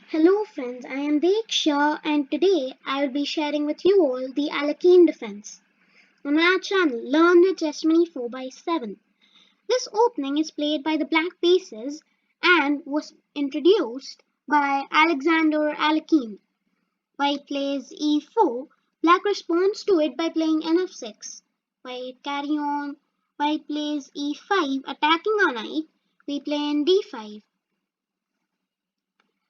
Hello friends, I am Daiksh and today I will be sharing with you all the Alekhine defense. On our channel, Learn the Chess 4x7. This opening is played by the black pieces and was introduced by Alexander Alekhine. White plays e4, black responds to it by playing nf6. White carry on, white plays e5, attacking our knight, we play in d5.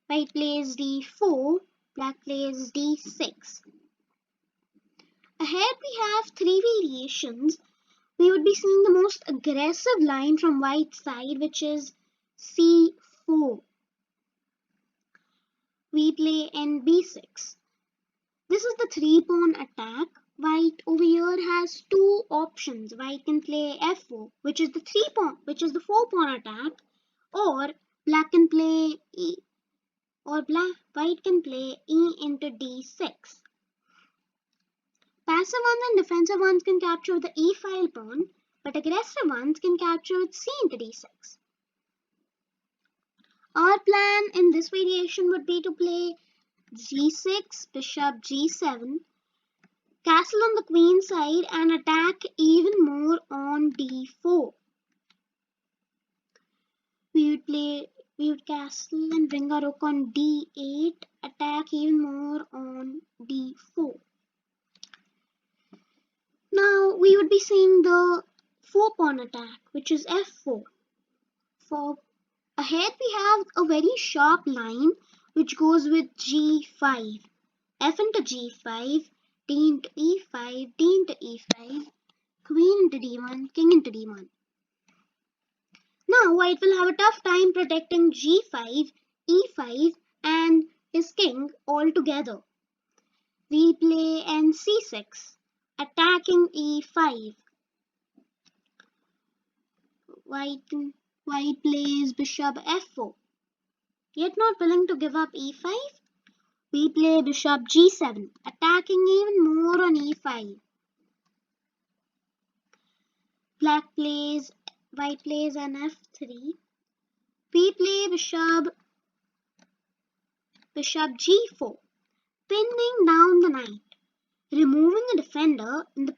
White plays d4, black plays d6. Ahead we have three variations. We would be seeing the most aggressive line from white's side, which is c4. We play in b6. This is the three-pawn attack. White over here has two options. White can play f4, which is the four-pawn attack, or black can play white can play e into d6. Passive ones and defensive ones can capture the e file pawn, but aggressive ones can capture with c into d6. Our plan in this variation would be to play g6, bishop g7, castle on the queen side and attack even more on d4. We would castle and bring our rook on d8, attack even more on d4. Now we would be seeing the four-pawn attack, which is f4. For ahead we have a very sharp line which goes with g5. F into g5, d into e5, d into e5, queen into d1, king into d1. Now white will have a tough time protecting g5, e5 and his king all together. We play n6, attacking e5. White plays bishop f4. Yet not willing to give up e5, we play bishop g7, attacking even more on e5. White plays an f3. We play bishop g4, pinning down the knight, removing a defender in the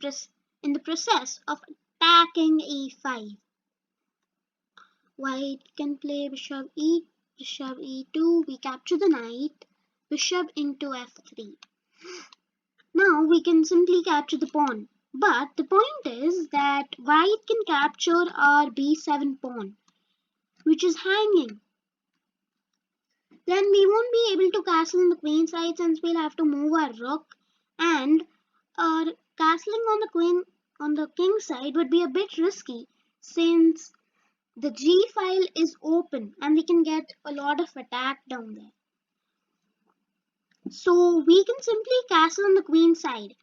process of attacking e5. White can play bishop e2, we capture the knight, bishop into f3. Now we can simply capture the pawn. But the point is that white can capture our b7 pawn, which is hanging. Then we won't be able to castle on the queen side since we'll have to move our rook, and our castling on the king side would be a bit risky since the g file is open and we can get a lot of attack down there. So we can simply castle on the queen side,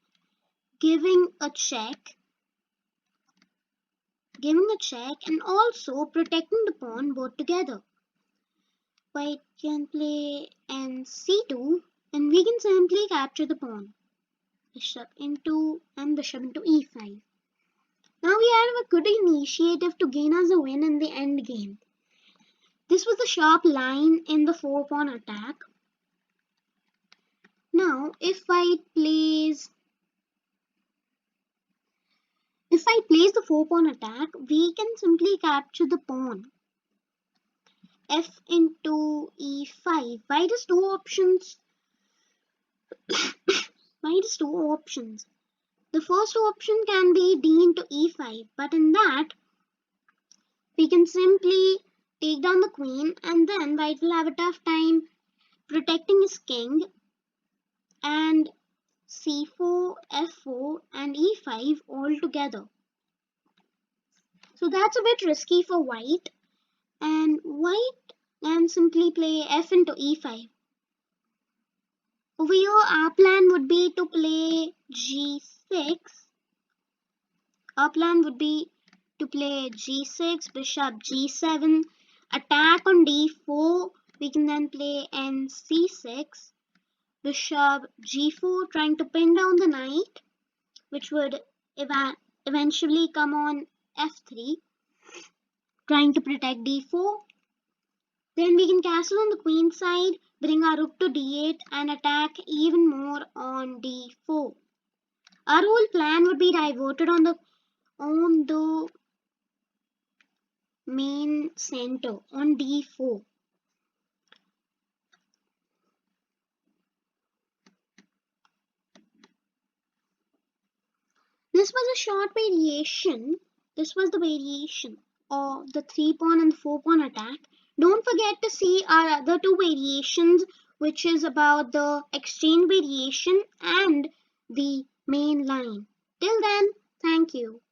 giving a check and also protecting the pawn both together. White can play c2 and we can simply capture the pawn. Bishop into e5. Now we have a good initiative to gain us a win in the end game. This was the sharp line in the four-pawn attack. Now if white plays the four-pawn attack, we can simply capture the pawn. F into e5. White has two options. The first option can be d into e5, but in that we can simply take down the queen and then white will have a tough time protecting his king, and c4, f4 and e5 all together. So that's a bit risky for white, and white can simply play f into e5. Over here our plan would be to play g6. Bishop g7, attack on d4. We can then play n6, bishop g4, trying to pin down the knight, which would eventually come on f3, trying to protect d4. Then we can castle on the queen side, bring our rook to d8 and attack even more on d4. Our whole plan would be diverted on the main center on d4. This was a short variation. This was the variation of the 3 pawn and the 4 pawn attack. Don't forget to see our other two variations, which is about the exchange variation and the main line. Till then, thank you.